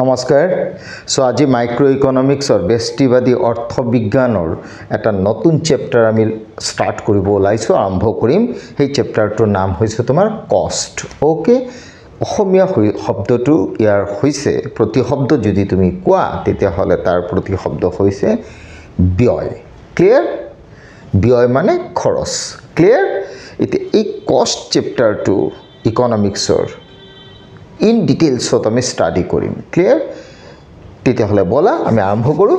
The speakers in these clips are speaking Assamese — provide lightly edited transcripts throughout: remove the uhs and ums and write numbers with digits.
নমস্কাৰ সো আজি মাইক্ৰো ইকনমিক্সৰ ব্যষ্টিবাদী অৰ্থবিজ্ঞানৰ এটা নতুন চেপ্টাৰ আমি স্টাৰ্ট কৰিব ওলাইছো আৰম্ভ কৰিম এই চেপ্টাৰটোৰ নাম হৈছে তোমাৰ কষ্ট ওকে অসমীয়া শব্দটো ইয়াৰ হৈছে প্ৰতিশব্দ যদি তুমি কোৱা তেতিয়া হলে তাৰ প্ৰতিশব্দ হৈছে ব্যয় ক্লিয়াৰ ব্যয় মানে খৰচ ক্লিয়াৰ ইতে এই কষ্ট চেপ্টাৰটো ইকনমিক্সৰ in details so আমি স্টাডি কৰিম ক্লিয়াৰ তেতিয়া হলে বলা আমি আৰম্ভ কৰো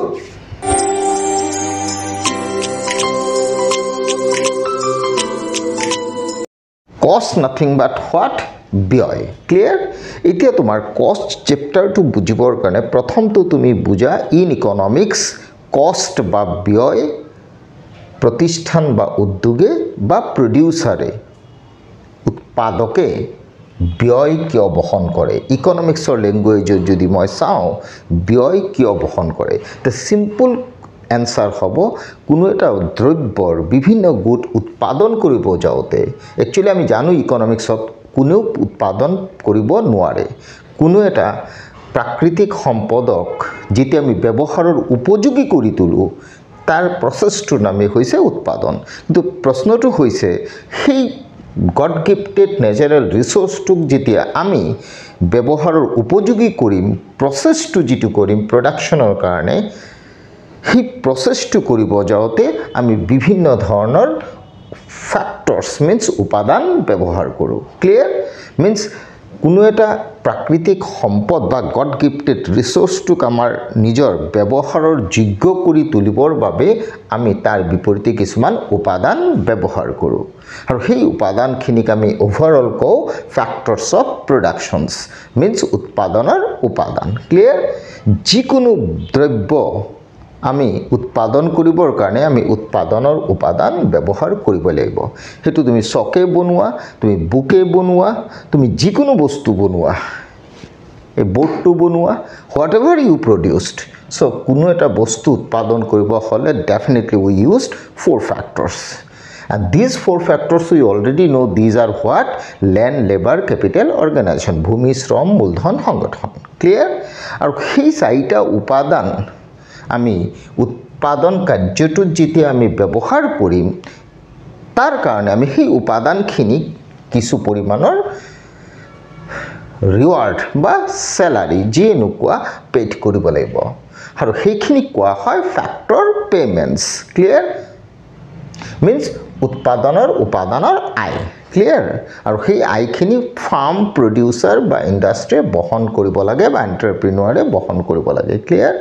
cost nothing but what ব্যয় ক্লিয়াৰ এতিয়া তোমাৰ cost চেপ্টাৰটো বুজিবৰ কাৰণে প্ৰথমটো তুমি বুজা ইন ইকনমিক্স cost বা ব্যয় প্ৰতিষ্ঠান বা উদ্যোগে বা প্ৰডিউসাৰে উৎপাদকে ব্যয় কিয় বহন কৰে ইকনমিক্সৰ ল্যাঙ্গুৱেজত যদি মই চাও ব্যয় কিয় বহন কৰে the simple answer হ'ব কোনো এটা দ্ৰব্যৰ বিভিন্ন গুণ উৎপাদন কৰিব যাওতে একচুয়ালি আমি জানো ইকনমিক্সত কোনো উৎপাদন কৰিব নোৱাৰে কোনো এটা প্ৰাকৃতিক সম্পদক যেতিয়া আমি ব্যৱহাৰৰ উপযোগী কৰি তুলো তাৰ প্ৰচেছটোৰ নামে হৈছে উৎপাদন কিন্তু প্ৰশ্নটো হৈছে সেই God gifted natural resource took যেতিয়া আমি ব্যৱহাৰৰ উপযোগী কৰিম প্ৰচেছটো যেটো কৰিম প্ৰডাকশনৰ কাৰণে হি প্ৰচেছটো কৰিব যাওতে আমি বিভিন্ন ধৰণৰ ফ্যাক্টৰস মিন্স উপাদান ব্যৱহাৰ কৰো ক্লিয়াৰ মিন্স কোনো এটা প্ৰাকৃতিক সম্পদ বা গড গিফটেড ৰিসোৰ্সটোক আমাৰ নিজৰ ব্যৱহাৰৰ যোগ্য কৰি তুলিবৰ বাবে আমি তাৰ বিপৰীতে কিছুমান উপাদান ব্যৱহাৰ কৰো আৰু সেই উপাদানখিনিক আমি ওভাৰঅল কও ফ্যাক্টৰস অফ প্ৰডাকশনস মিন্স উৎপাদনৰ উপাদান ক্লিয়াৰ যিকোনো দ্ৰব্য আমি উৎপাদন কৰিবৰ কাৰণে আমি উৎপাদনৰ উপাদান ব্যৱহাৰ কৰিব লাগিব হেতু তুমি চকে বনোৱা তুমি বুকে বনোৱা তুমি যিকোনো বস্তু বনোৱা এই বোৰ্ডটো বনোৱা whatever you produced so কোনো এটা বস্তু উৎপাদন কৰিব হলে definitely we used four factors and these four factors we already know these are what land labor capital organization ভূমি শ্ৰম মূলধন সংগঠন ক্লিয়াৰ আৰু সেই চাৰিটা উপাদান আমি উৎপাদন কাৰ্যটো যেতিয়া আমি ব্যৱহাৰ কৰিম তাৰ কাৰণে আমি সেই উপাদানখিনি কিছু পৰিমাণৰ ৰিৱাৰ্ড বা স্যালাৰি যেনেকুৱা পেড কৰিব লাগিব আৰু সেইখিনি কোৱা হয় ফ্যাক্টৰ পেমেন্টস ক্লিয়াৰ মিন্স উৎপাদনৰ উপাদানৰ আয় ক্লিয়াৰ আৰু সেই আয়খিনি ফাৰ্ম প্ৰডিউসাৰ বা ইন্ডাষ্ট্ৰি বহন কৰিব লাগে বা এন্টাৰপ্ৰেনিউৰে বহন কৰিব লাগে ক্লিয়াৰ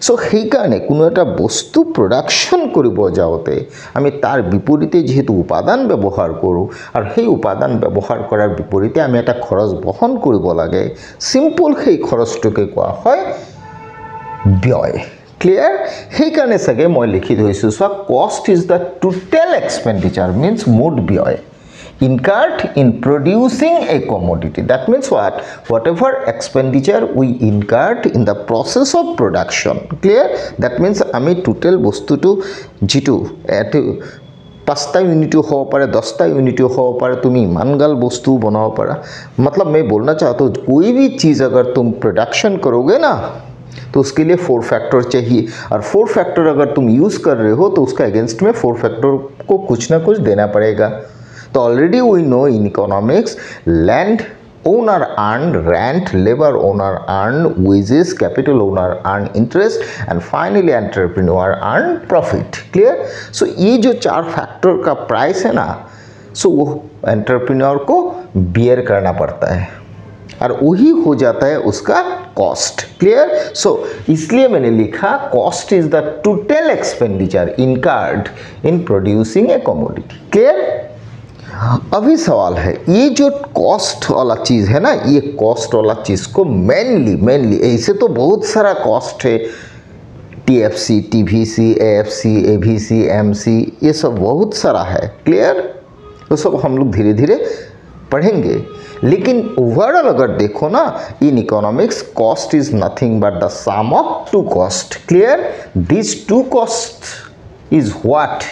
সো সেই কাৰণে কোনো এটা বস্তু প্ৰডাকশন কৰিব যাওতে আমি তাৰ বিপৰীতে যেহেতু উপাদান ব্যৱহাৰ কৰো আৰু সেই উপাদান ব্যৱহাৰ কৰাৰ বিপৰীতে আমি এটা খৰচ বহন কৰিব লাগে সিম্পল সেই খৰচটোকে কোৱা হয় ব্যয় ক্লিয়াৰ সেই কাৰণে সগে মই লিখি থৈছো so cost is the total expenditure means মুড ব্যয় incurred in producing a commodity that means whatever expenditure we incurred in the process of production clear that means ami total bostu to jitu at 5টা ইউনিট हो पारे 10টা यूनिट हो पारे तुम इमानगाल वस्तु बनाओ पारा मतलब मैं बोलना चाहता हूँ कोई भी चीज अगर तुम प्रोडक्शन करोगे ना तो उसके लिए 4 फैक्टर चाहिए और 4 फैक्टर अगर तुम यूज कर रहे हो तो उसका अगेंस्ट में 4 फैक्टर को कुछ ना कुछ देना पड़ेगा तो already we know in economics land owner earned rent labor owner earned wages capital owner earned interest and finally entrepreneur earned profit clear so ये जो चार फैक्टर का प्राइस है ना so वो एंटरप्रेन्योर को बियर करना पड़ता है और वही हो जाता है उसका कॉस्ट क्लियर सो इसलिए मैंने लिखा cost is the total expenditure incurred in producing A commodity clear अभी सवाल है ये जो कॉस्ट वाला चीज है ना ये कॉस्ट वाला चीज को मेनली ऐसे तो बहुत सारा कॉस्ट है TFC TVC AFC AVC MC ये सब बहुत सारा है क्लियर तो सब हम लोग धीरे धीरे पढ़ेंगे लेकिन ओवरऑल अगर देखो ना in economics cost is nothing but the sum of two cost clear this two cost is what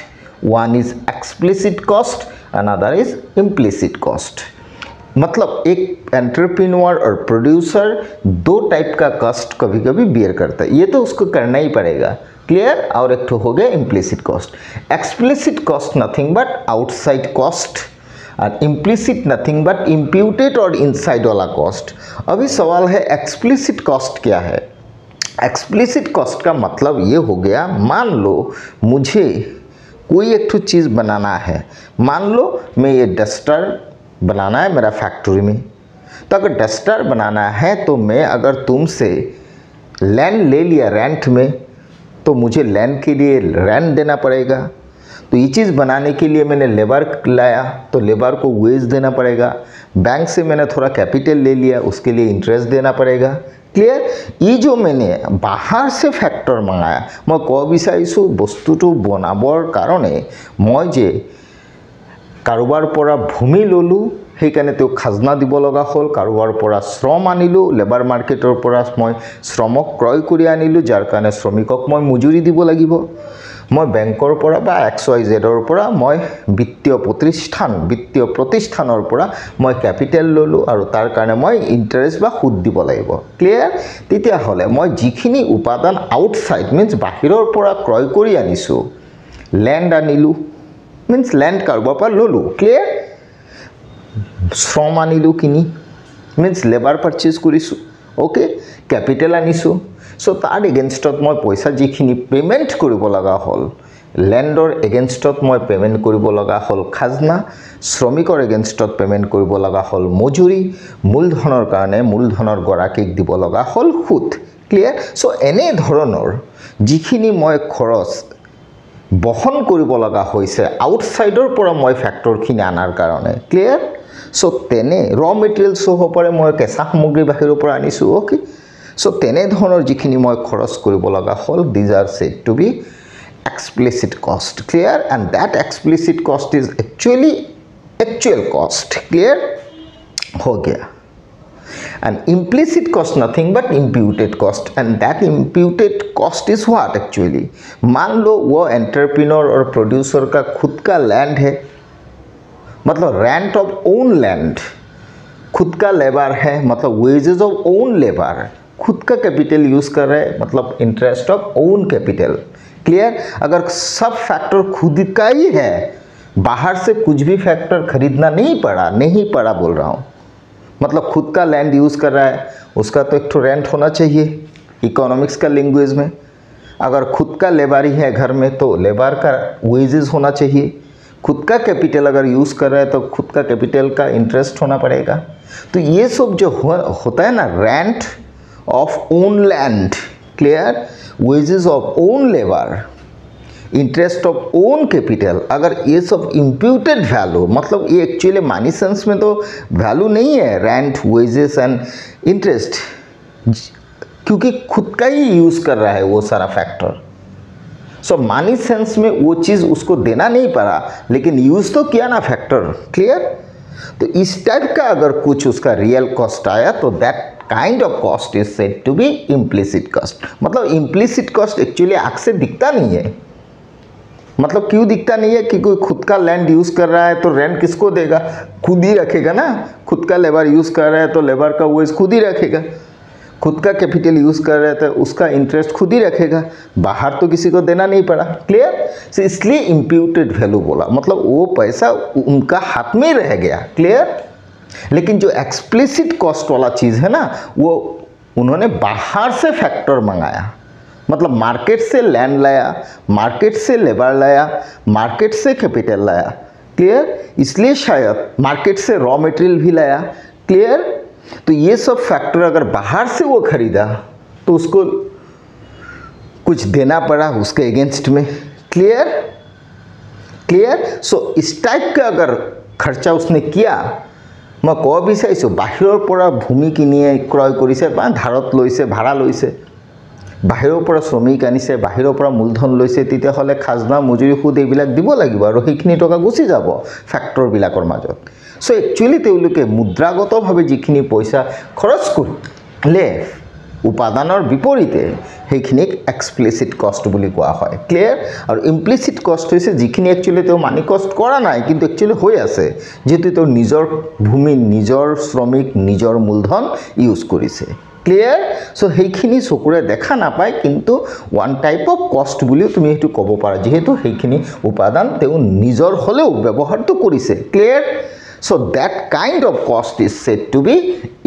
one is explicit cost another is implicit cost मतलब एक एंटरप्रेन्योर और प्रोड्यूसर दो टाइप का कॉस्ट कभी कभी बियर करता है, ये तो उसको करना ही पड़ेगा, क्लियर। और एक तो हो गया implicit cost. Explicit cost nothing but outside cost और इम्प्लिसिट नथिंग बट इम्प्यूटेड और इनसाइड वाला कॉस्ट। अभी सवाल है एक्सप्लिसिट कॉस्ट क्या है। एक्सप्लिसिट कॉस्ट का मतलब ये हो गया, मान लो मुझे कोई एक तो चीज़ बनाना है, मान लो मैं ये डस्टर बनाना है मेरा फैक्ट्री में, तो अगर डस्टर बनाना है तो मैं अगर तुमसे लैंड ले लिया रेंट में, तो मुझे लैंड के लिए रेंट देना पड़ेगा। तो ये चीज़ बनाने के लिए मैंने लेबर लाया, तो लेबर को वेज देना पड़ेगा। बैंक से मैंने थोड़ा कैपिटल ले लिया, उसके लिए इंटरेस्ट देना पड़ेगा, क्लियर। ये जो मैंने बाहर से फैक्टर मंगाया, मैं कब विचारिছোঁ बस्तुটো बनाবৰ কাৰণে মই যে কাৰোবাৰ পৰা ভূমি ললোঁ, সেইকাৰণে তেওঁ খাজনা দিব লগা হ'ল। কাৰোবাৰ পৰা শ্ৰম আনিলোঁ, লেবাৰ মাৰ্কেটৰ পৰা মই শ্ৰমক ক্ৰয় কৰি আনিলোঁ, যাৰ কাৰণে শ্ৰমিকক মই মজুৰি দিব লাগিব। মই বেংকৰ পৰা বা XYZৰ পৰা মই বিত্তীয় প্ৰতিষ্ঠানৰ পৰা মই কেপিটেল ল'লোঁ আৰু তাৰ কাৰণে মই ইণ্টাৰেষ্ট বা সুদ দিব লাগিব, ক্লিয়াৰ। তেতিয়াহ'লে মই যিখিনি উপাদান আউটসাইড মিনছ বাহিৰৰ পৰা ক্ৰয় কৰি আনিছোঁ, লেণ্ড আনিলোঁ মিনছ লেণ্ড কাৰোবাৰ পৰা ল'লোঁ, ক্লিয়াৰ। শ্ৰম আনিলোঁ কিনি মিনছ লেবাৰ পাৰ্চেজ কৰিছোঁ, অ'কে। কেপিটেল আনিছোঁ, চ' তাৰ এগেইনষ্টত মই পইচা যিখিনি পে'মেণ্ট কৰিব লগা হ'ল, লেণ্ডৰ এগেইনষ্টত মই পে'মেণ্ট কৰিব লগা হ'ল খাজনা, শ্ৰমিকৰ এগেইনষ্টত পে'মেণ্ট কৰিব লগা হ'ল মজুৰি, মূলধনৰ কাৰণে মূলধনৰ গৰাকীক দিব লগা হ'ল সুদ, ক্লিয়াৰ। চ' এনেধৰণৰ যিখিনি মই খৰচ বহন কৰিব লগা হৈছে আউটসাইডৰ পৰা মই ফেক্টৰখিনি আনাৰ কাৰণে, ক্লিয়াৰ। চ' তেনে ৰ মেটেৰিয়েলছ হ'ব পাৰে, মই কেঁচা সামগ্ৰী বাহিৰৰ পৰা আনিছোঁ, অ'কে। চ' তেনেধৰণৰ যিখিনি মই খৰচ কৰিব লগা হ'ল, these are said to be explicit cost, clear, and that explicit cost is actual cost, clear हो गया। and implicit cost nothing but imputed cost, and that imputed cost is what actually, मान लो वो एंटरप्रेन्योर और प्रोड्यूसर का खुद का लैंड है, मतलब रेंट ऑफ ओन लैंड, खुद का लेबर है, मतलब वेजेस ऑफ ओन लेबर, खुद का कैपिटल यूज़ कर रहे हैं, मतलब interest of own capital, clear. अगर सब फैक्टर खुद का ही है, बाहर से कुछ भी फैक्टर खरीदना नहीं पड़ा बोल रहा हूँ, मतलब खुद का लैंड यूज़ कर रहा है, उसका तो एक तो रेंट होना चाहिए इकोनॉमिक्स का लैंग्वेज में। अगर खुद का लेबर ही है घर में, तो लेबर का वेजेस होना चाहिए। खुद का कैपिटल अगर यूज़ कर रहा है, तो खुद का कैपिटल का इंटरेस्ट होना पड़ेगा। तो ये सब जो होता है ना, rent of own land, clear, wages of own labour, interest of own capital, अगर ये सब इम्प्यूटेड वैल्यू, मतलब ये एक्चुअली मनी सेंस में तो वैल्यू नहीं है, रेंट, वेजेस एंड इंटरेस्ट, क्योंकि खुद का ही यूज़ कर रहा है वो सारा फैक्टर। सो मनी सेंस में वो चीज़ उसको देना नहीं पड़ा, लेकिन यूज़ तो किया ना फैक्टर, क्लियर। तो इस टाइप का अगर कुछ उसका रियल कॉस्ट आया, तो that kind of cost is said to be implicit cost. मतलब इम्प्लिसिट कॉस्ट एक्चुअली आँख से दिखता नहीं है। मतलब क्यों दिखता नहीं है कि कोई खुद का लैंड यूज़ कर रहा है तो रेंट किसको देगा, खुद ही रखेगा ना। खुद का लेबर यूज़ कर रहा है तो लेबर का वेज खुद ही रखेगा, खुद का कैपिटल यूज़ कर रहे थे उसका इंटरेस्ट खुद ही रखेगा, बाहर तो किसी को देना नहीं पड़ा, क्लियर। सो इसलिए इम्प्यूटेड वैल्यू बोला, मतलब वो पैसा उनका हाथ में रह गया, क्लियर। लेकिन जो एक्सप्लिसिट कॉस्ट वाला चीज़ है ना, वो उन्होंने बाहर से फैक्टर मंगाया, मतलब मार्केट से लैंड लाया, मार्केट से लेबर लाया, मार्केट से कैपिटल लाया, क्लियर। इसलिए शायद मार्केट से रॉ मटेरियल भी लाया, क्लियर। तो ये सब फैक्टर अगर बाहर से वो खरीदा, तो उसको कुछ देना पड़ा उसके अगेंस्ट में, क्लियर क्लियर। सो इस टाइप का अगर खर्चा उसने किया, मैं कब বিচাৰিছোঁ বাহিৰৰ পৰা ভূমি কিনিয়ে ক্ৰয় কৰিছে বা ধাৰত লৈছে, ভাড়া লৈছে, বাহিৰৰ পৰা শ্ৰমিক আনিছে, বাহিৰৰ পৰা মূলধন লৈছে, তেতিয়াহ'লে খাজনা, মজুৰি, সুদ এইবিলাক দিব লাগিব আৰু সেইখিনি টকা গুচি যাব ফেক্টৰবিলাকৰ মাজত। চ' একচুৱেলি তেওঁলোকে মুদ্ৰাগতভাৱে যিখিনি পইচা খৰচ কৰিলে, উপাদানৰ বিপৰীতে সেইখিনিক এক্সপ্লিসিট কষ্ট বুলি কোৱা হয় ক্লিয়াৰ আৰু ইমপ্লিসিট কষ্ট হৈছে যিখিনি একচুয়ালি তেও মানি কষ্ট কৰা নাই কিন্তু একচুয়ালি হৈ আছে যেটো তেও নিজৰ ভূমি নিজৰ শ্ৰমিক নিজৰ মূলধন ইউজ কৰিছে ক্লিয়াৰ সো সেইখিনি চকুৰে দেখা নাপায় কিন্তু ওয়ান টাইপ অফ কষ্ট বুলি তুমি এটো ক'ব পাৰা যেহেতু সেইখিনি উপাদান তেও নিজৰ হলেও ব্যৱহাৰটো কৰিছে clear So that kind of cost is said to be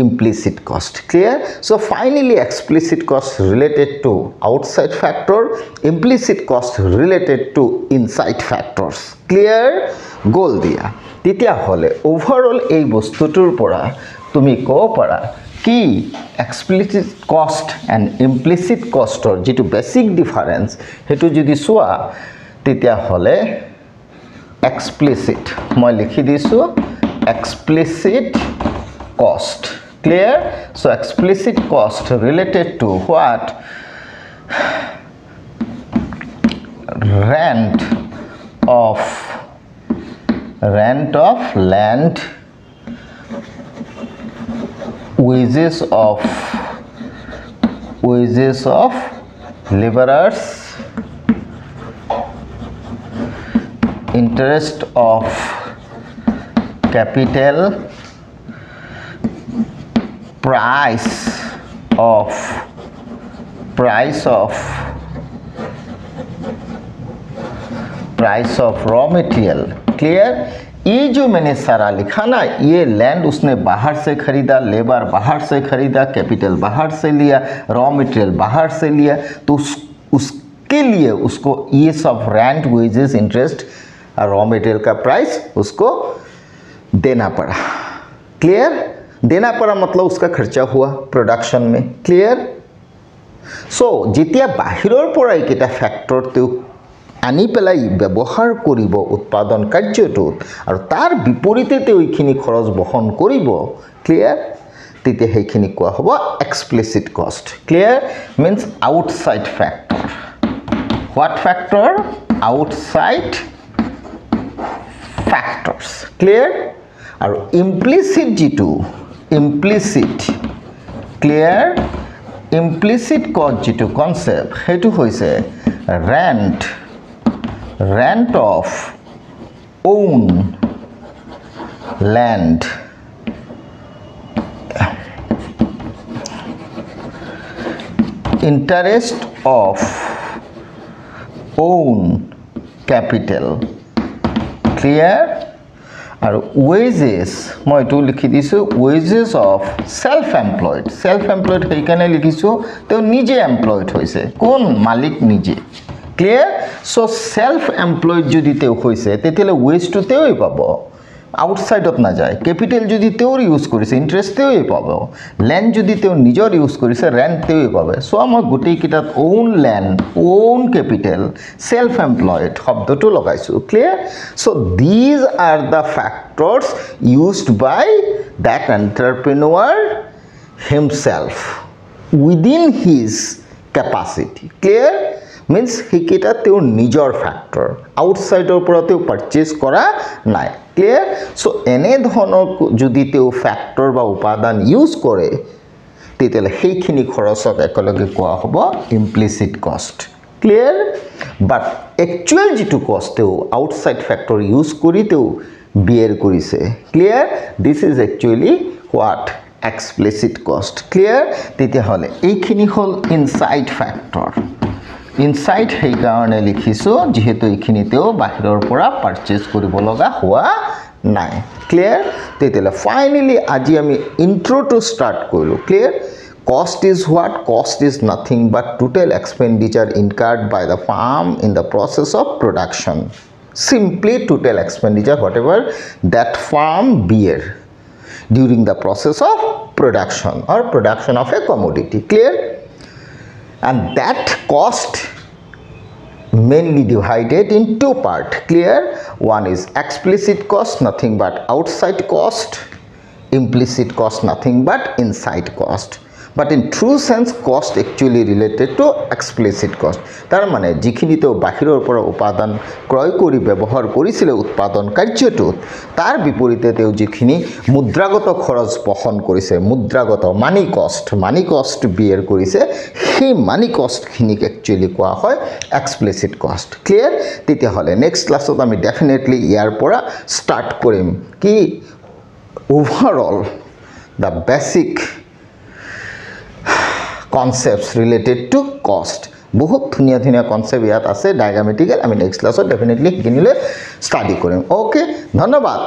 implicit cost. Clear? So finally explicit cost related to outside factor, implicit cost related to inside factors. Clear? Goal dia. Titia hole overall ei bostutur pora tumi ko para ki explicit cost and implicit cost or jitu basic difference hetu jodi soa titia hole explicit moi likhi disu explicit cost clear so explicit cost related to what rent of land wages of laborers interest of capital price of raw material clear ये जो मैंने सारा लिखा ना ये लैंड उसने बाहर से खरीदा लेबर बाहर से खरीदा कैपिटल बाहर से लिया रॉ मटेरियल बाहर से लिया तो उसके लिए उसको ये सब रेंट वेजेस इंटरेस्ट और रॉ मटेरियल का प्राइस उसको देना पड़ा क्लियर देना पड़ा मतलब उसका खर्चा हुआ प्रोडक्शन में क्लियर सो जेतिया बाहिरर পৰা এইটা ফ্যাক্টৰ তেও আনি পেলাই ব্যৱহাৰ কৰিব উৎপাদন কাৰ্যটোত আৰু তাৰ বিপৰীতে তেও এইখিনি খৰচ বহন কৰিব ক্লিয়াৰ তেতিয়া সেইখিনি কোৱা হ'ব explicit cost clear means outside factor what factor outside factors clear আৰু ইমপ্লিসিট জিটু ইমপ্লিসিট ক্লিয়াৰ ইমপ্লিসিট কষ্ট জিটু কনসেপ্ট হেতু হৈছে rent of own land interest of own capital clear और wages मैं तो लिखी दिसो wages of self employed है कने लिखिसो तो निजे एम्प्लॉयड होइसे कोन मालिक निजे क्लियर सो सेल्फ एम्प्लॉयड जदि तेও होइसे तेतिले वेज टू तेই পাবো আউটসাইডত না যায় ক্যাপিটাল যদি তেও ইউজ কৰিছে ইন্টাৰেস্ট তেই পাবো ল্যান্ড যদি তেও নিজৰ ইউজ কৰিছে রেন্ট তেই পাবে সো মই গুটেই কিটাত own land own capital self employed শব্দটো লগাইছো clear so this are the factors used by that entrepreneur himself within his capacity clear means হিকিটা তেও নিজৰ ফ্যাক্টৰ আউটসাইডৰ পৰা তেও পাৰচেজ কৰা নাই ক্লিয়াৰ সো এনে ধৰণৰ যদি তেও ফ্যাক্টৰ বা উপাদান ইউজ কৰে তেতিয়ালে সেইখিনি খৰচক একলগে কোৱা হ'ব ইমপ্লিসিট কষ্ট ক্লিয়াৰ বাট একচুয়াল যেটো কষ্ট তেও আউটসাইড ফ্যাক্টৰ ইউজ কৰি তেও বিয়াৰ কৰিছে clear this is actually what explicit cost clear তেতিয়া হলে এইখিনি হল ইনসাইড ফ্যাক্টৰ ইনসাইড হেই কাৰণে লিখিছো যেহেতু এইখিনিতেও বাহিৰৰ পৰা পাৰচেজ কৰিব লগা হোৱা নাই ক্লিয়াৰ তেতিয়ালে ফাইনালি আজি আমি ইন্ট্ৰো টু স্টাৰ্ট কৰিলো clear cost is what cost is nothing but total expenditure incurred by the farm in the process of production simply total expenditure whatever that farm bear during the process of production or production of a commodity clear and that cost mainly divided in two parts clear one is explicit cost nothing but outside cost implicit cost nothing but inside cost but in true sense cost actually related to explicit cost তাৰ মানে যিখিনি তেওঁ বাহিৰৰ পৰা উপাদান ক্ৰয় কৰি ব্যৱহাৰ কৰিছিলে উৎপাদন কাৰ্যটোত তাৰ বিপৰীতে তেওঁ যিখিনি মুদ্ৰাগত খৰচ বহন কৰিছে মুদ্ৰাগত মানি কষ্ট বিয়েৰ কৰিছে সেই মানি কষ্টখিনিক একচুৱেলি কোৱা হয় এক্সপ্লিচিট কষ্ট ক্লিয়াৰ তেতিয়াহ'লে নেক্সট ক্লাছত আমি ডেফিনেটলি ইয়াৰ পৰা ষ্টাৰ্ট কৰিম কি overall the basic concepts related to cost বহুত ধুনীয়া ধুনীয়া কনসেপ্ট ইয়াত আছে ডায়াগ্ৰামেটিক্যাল আমি নেক্সট ক্লাছত ডেফিনেটলি শিকিনিলে ষ্টাডি কৰিম ওকে ধন্যবাদ